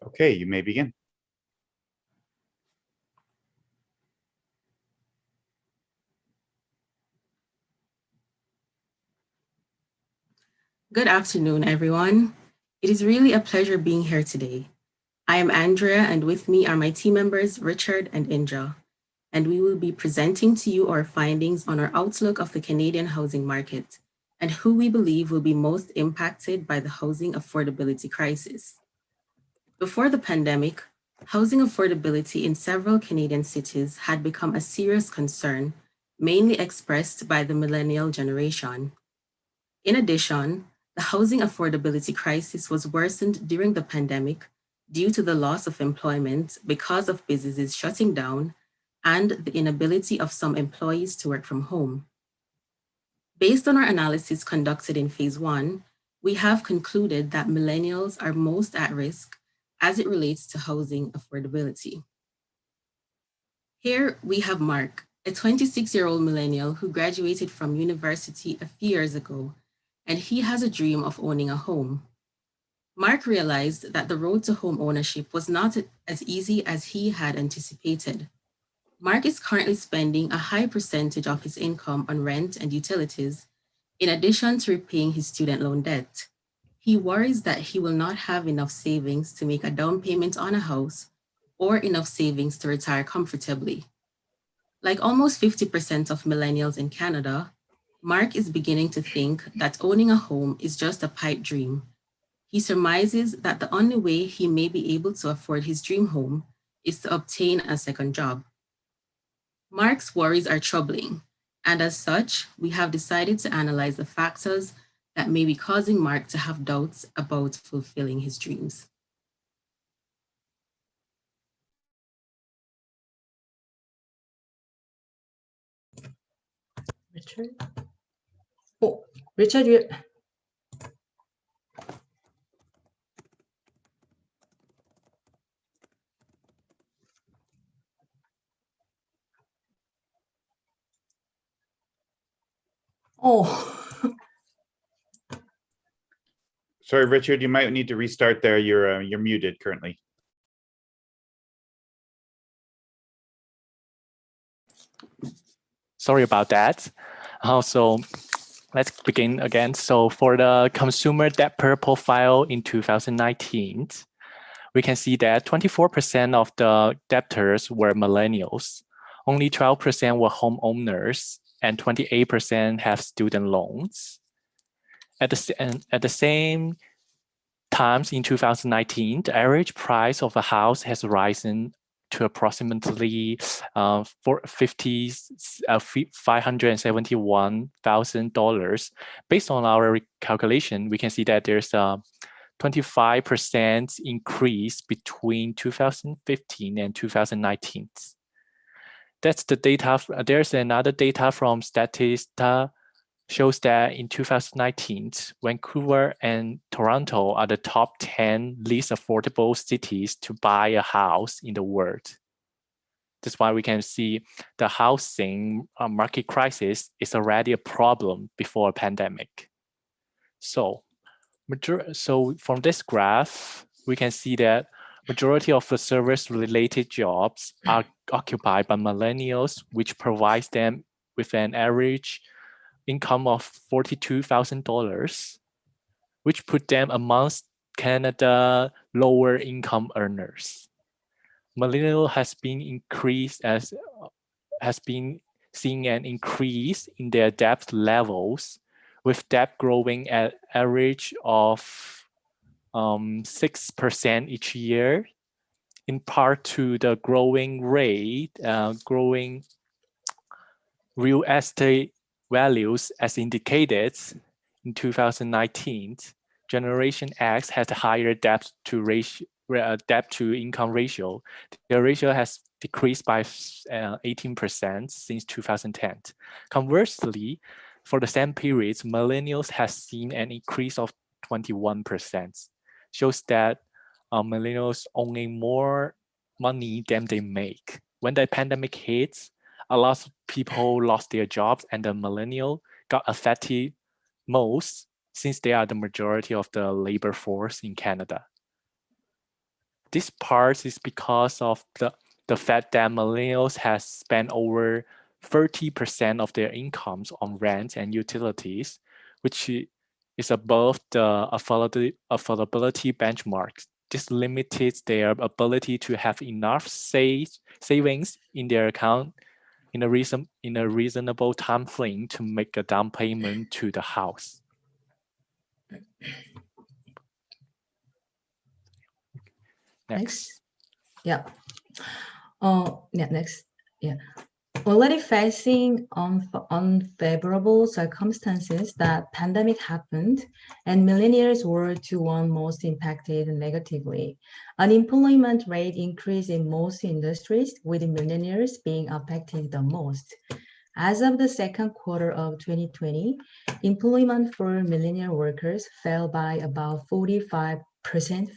Okay, you may begin. Good afternoon, everyone. It is really a pleasure being here today. I am Andrea, and with me are my team members, Richard and Indra, and we will be presenting to you our findings on our outlook of the Canadian housing market and who we believe will be most impacted by the housing affordability crisis. Before the pandemic, housing affordability in several Canadian cities had become a serious concern, mainly expressed by the millennial generation. In addition, the housing affordability crisis was worsened during the pandemic due to the loss of employment because of businesses shutting down and the inability of some employees to work from home. Based on our analysis conducted in phase one, we have concluded that millennials are most at risk as it relates to housing affordability. Here we have Mark, a 26-year-old millennial who graduated from university a few years ago, and he has a dream of owning a home. Mark realized that the road to home ownership was not as easy as he had anticipated. Mark is currently spending a high percentage of his income on rent and utilities, in addition to repaying his student loan debt. He worries that he will not have enough savings to make a down payment on a house or enough savings to retire comfortably. Like almost 50% of millennials in Canada, Mark is beginning to think that owning a home is just a pipe dream. He surmises that the only way he may be able to afford his dream home is to obtain a second job. Mark's worries are troubling, and as such, we have decided to analyze the factors that may be causing Mark to have doubts about fulfilling his dreams. Richard? Oh, Richard, you... Oh. Sorry, Richard, you might need to restart there. You're muted currently. Sorry about that. So let's begin again. So for the consumer debt profile in 2019, we can see that 24% of the debtors were millennials. Only 12% were homeowners and 28% have student loans. At the same times in 2019, the average price of a house has risen to approximately $571,000. Based on our calculation, we can see that there's a 25% increase between 2015 and 2019. That's the data. There's another data from Statista shows that in 2019, Vancouver and Toronto are the top 10 least affordable cities to buy a house in the world. That's why we can see the housing market crisis is already a problem before a pandemic. So from this graph, we can see that majority of the service-related jobs are occupied by millennials, which provides them with an average income of $42,000, which put them amongst Canada lower income earners. Millennial has been seeing an increase in their debt levels, with debt growing at average of 6% each year, in part to the growing real estate values as indicated in 2019. Generation X has a higher debt to income ratio. The ratio has decreased by 18% since 2010. Conversely, for the same periods, millennials has seen an increase of 21%. Shows that millennials owning more money than they make. When the pandemic hits, a lot of people lost their jobs, and the millennial got affected most since they are the majority of the labor force in Canada. this part is because of the fact that millennials has spent over 30% of their incomes on rent and utilities, which is above the affordability benchmarks. This limits their ability to have enough savings in their account in a reasonable time frame to make a down payment to the house. Next. Yeah. Next. Yeah. Already facing unfavorable circumstances, that pandemic happened, and millennials were the one most impacted negatively. Unemployment rate increased in most industries, with millennials being affected the most. As of the second quarter of 2020, employment for millennial workers fell by about 45%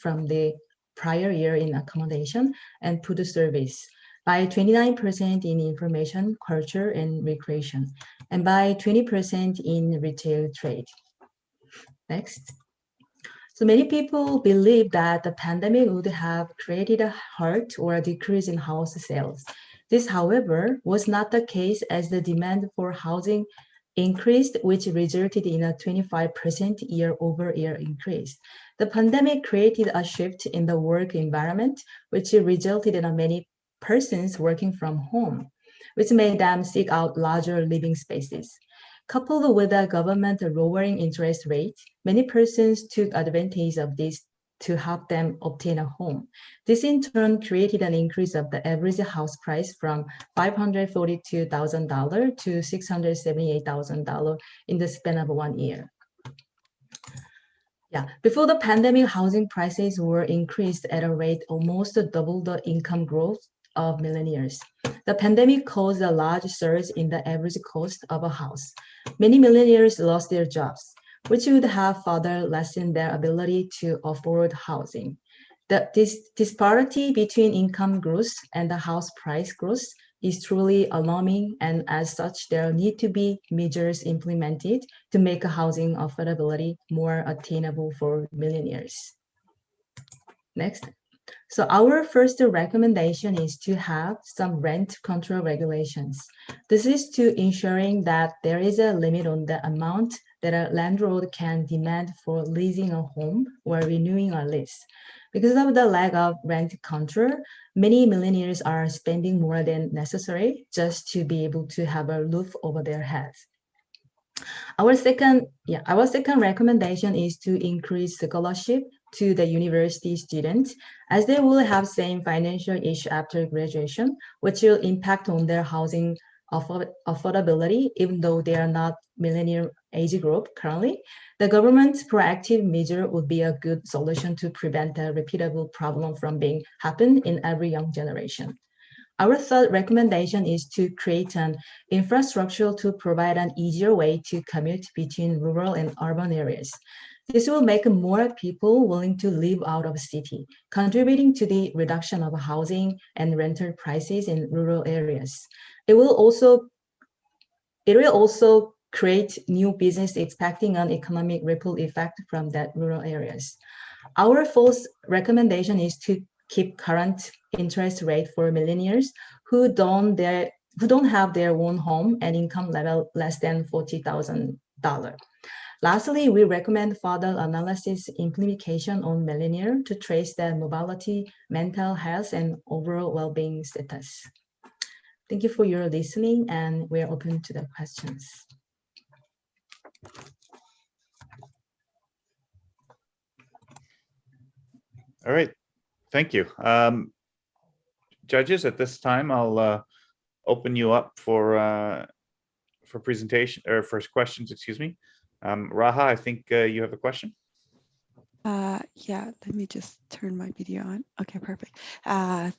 from the prior year in accommodation and food service, by 29% in information, culture, and recreation, and by 20% in retail trade. Next. So many people believe that the pandemic would have created a halt or a decrease in house sales. This, however, was not the case, as the demand for housing increased, which resulted in a 25% year-over-year increase. The pandemic created a shift in the work environment, which resulted in many persons working from home, which made them seek out larger living spaces. Coupled with the government lowering interest rates, many persons took advantage of this to help them obtain a home. This in turn created an increase of the average house price from $542,000 to $678,000 in the span of 1 year. Yeah, before the pandemic, housing prices were increased at a rate almost double the income growth of millennials. The pandemic caused a large surge in the average cost of a house. Many millennials lost their jobs, which would have further lessened their ability to afford housing. This disparity between income growth and the house price growth is truly alarming, and as such, there need to be measures implemented to make housing affordability more attainable for millennials. Next. So our first recommendation is to have some rent control regulations. This is to ensuring that there is a limit on the amount that a landlord can demand for leasing a home or renewing a lease. Because of the lack of rent control, many millennials are spending more than necessary just to be able to have a roof over their heads. Our second recommendation is to increase scholarship to the university students, as they will have same financial issue after graduation, which will impact on their housing affordability, even though they are not millennial age group currently. The government's proactive measure would be a good solution to prevent a repeatable problem from being happen in every young generation. Our third recommendation is to create an infrastructure to provide an easier way to commute between rural and urban areas. This will make more people willing to live out of city, contributing to the reduction of housing and rental prices in rural areas. It will also create new business, expecting an economic ripple effect from that rural areas. Our fourth recommendation is to keep current interest rate for millennials who don't have their own home and income level less than $40,000. Lastly, we recommend further analysis implication on millennials to trace their mobility, mental health, and overall well-being status. Thank you for your listening, and we're open to the questions. All right, thank you. Judges, at this time, I'll open you up for presentation or first questions, excuse me. Raha, I think you have a question. Yeah, let me just turn my video on. Okay, perfect.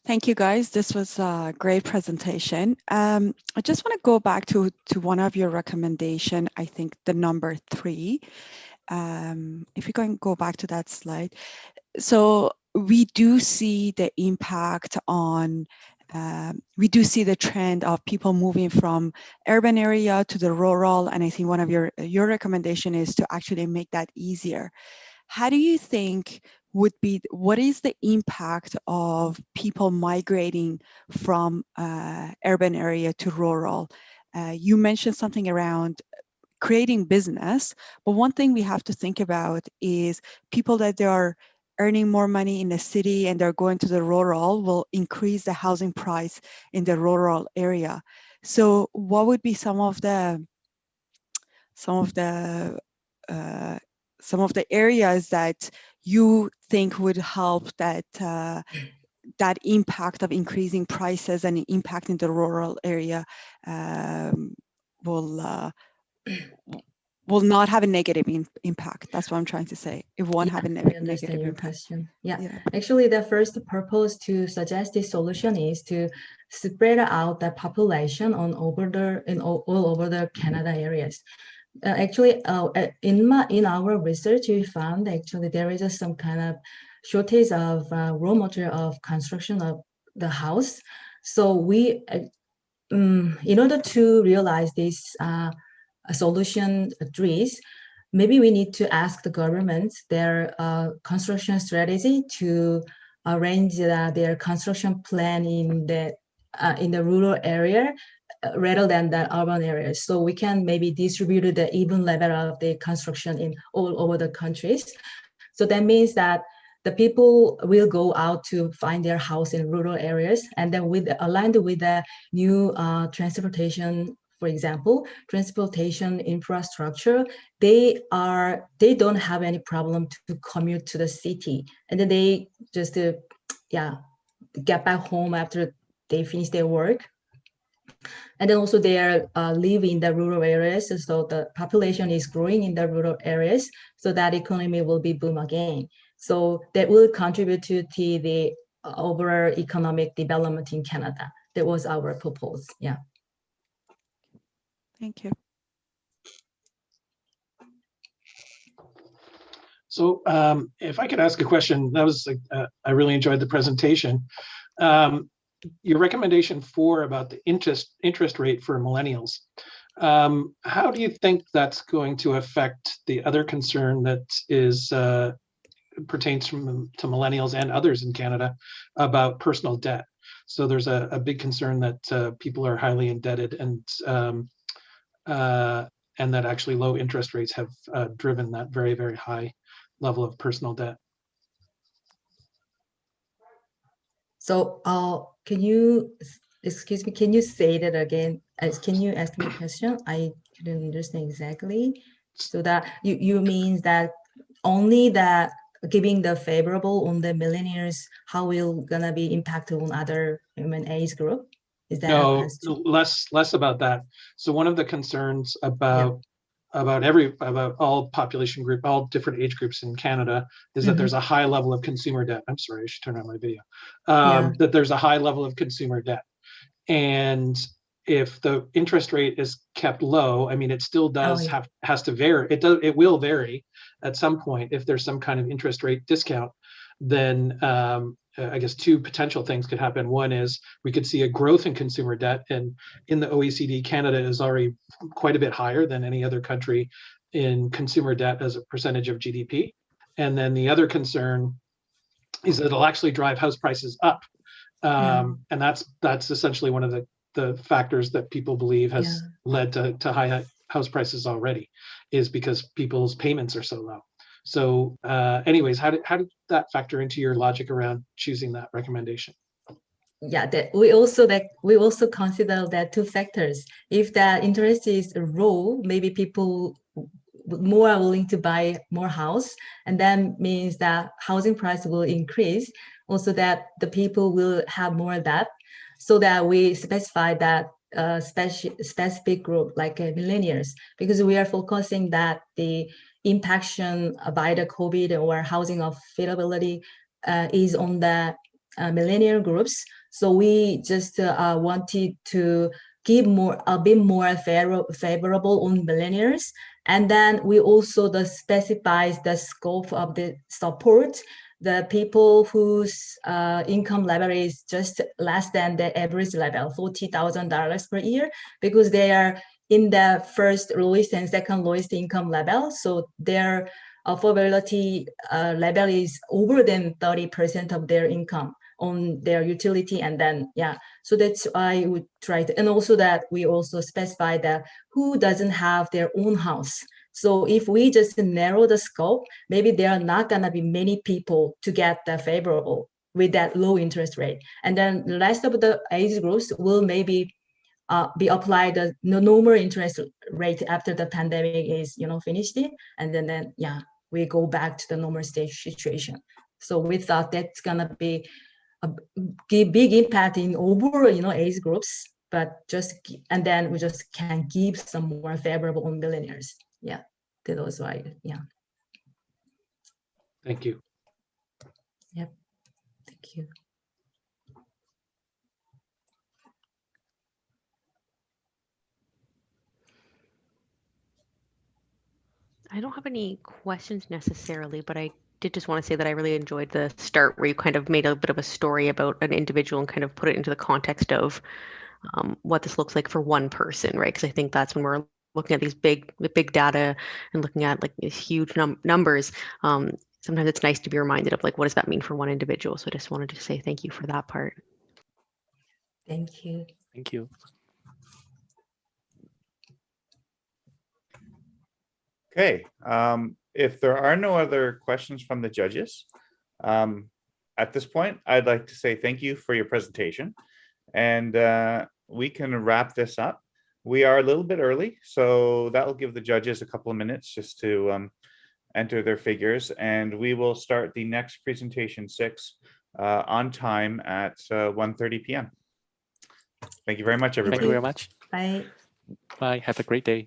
Thank you, guys. This was a great presentation. I just want to go back to one of your recommendation, I think the number 3. If you can go back to that slide. So we do see the impact on, we do see the trend of people moving from urban area to the rural, and I think one of your recommendation is to actually make that easier. How do you think would be, what is the impact of people migrating from urban area to rural? You mentioned something around creating business, but one thing we have to think about is people that they are earning more money in the city and they're going to the rural will increase the housing price in the rural area. So what would be some of the areas that you think would help that that impact of increasing prices and impacting the rural area will not have a negative impact? That's what I'm trying to say. It won't have a negative your impact. question. Yeah. Actually, the first purpose to suggest this solution is to spread out the population on all over the Canada areas. Actually, in our research, we found actually there is some kind of shortage of raw material of construction of the house. So we, in order to realize this solution trees, maybe we need to ask the government their construction strategy to arrange their construction plan in the rural area rather than the urban areas. So we can maybe distribute the even level of the construction in all over the countries. So that means that the people will go out to find their house in rural areas, and then aligned with the new transportation, for example, transportation infrastructure, they don't have any problem to commute to the city, and then they just get back home after they finish their work. And then also they live in the rural areas, so the population is growing in the rural areas, so that economy will be boom again. So that will contribute to the overall economic development in Canada. That was our proposal. Yeah. Thank you. So if I could ask a question, that was I really enjoyed the presentation. Your recommendation about the interest rate for millennials. How do you think that's going to affect the other concern that is pertains to millennials and others in Canada about personal debt? So there's a big concern that people are highly indebted, and that actually low interest rates have driven that very, very high level of personal debt. So can you, excuse me, can you say that again? Can you ask me a question? I didn't understand exactly. So that you mean that only that giving the favorable on the millennials, how will gonna be impacted on other human age group? Is that no, less about that. So one of the concerns about all population group, all different age groups in Canada, is that there's a high level of consumer debt. I'm sorry, I should turn on my video. That there's a high level of consumer debt, and if the interest rate is kept low, I mean, it still does has to vary. It will vary at some point. If there's some kind of interest rate discount, then I guess two potential things could happen. One is we could see a growth in consumer debt, and in the OECD, Canada is already quite a bit higher than any other country in consumer debt as a percentage of GDP. And then the other concern is that it'll actually drive house prices up. And that's essentially one of the factors that people believe has led to high house prices already, is because people's payments are so low. So anyways, how did that factor into your logic around choosing that recommendation? Yeah, we also consider that two factors. If the interest is low, maybe people more are willing to buy more house, and that means that housing price will increase. Also, that the people will have more debt, so that we specify that specific group like millennials, because we are focusing that the impaction by the COVID or housing affordability is on the millennial groups. So we just wanted to give a bit more favorable on millennials. And then we also specifies the scope of the support, the people whose income level is just less than the average level, $40,000 per year, because they are in the first lowest and second lowest income level. So their affordability level is over than 30% of their income on their utility, and then so that's why we try to, and also that we also specify that who doesn't have their own house. So if we just narrow the scope, maybe there are not gonna be many people to get the favorable with that low interest rate, and then the rest of the age groups will maybe be applied the normal interest rate after the pandemic is finished, and then we go back to the normal stage situation. So we thought that's gonna be a big impact in over age groups, but and then we just can give some more favorable on millionaires. That was why. Thank you. Yep. Thank you. I don't have any questions necessarily, but I did just want to say that I really enjoyed the start where you kind of made a bit of a story about an individual and kind of put it into the context of what this looks like for one person, right? Because I think that's when we're looking at these big data and looking at like these huge numbers. Sometimes it's nice to be reminded of like, what does that mean for one individual? So I just wanted to say thank you for that part. Thank you. Thank you. Okay. If there are no other questions from the judges, at this point, I'd like to say thank you for your presentation, and we can wrap this up. We are a little bit early, so that will give the judges a couple of minutes just to enter their figures, and we will start the next presentation 6 on time at 1:30 p.m. Thank you very much, everybody. Thank you very much. Bye. Bye. Have a great day.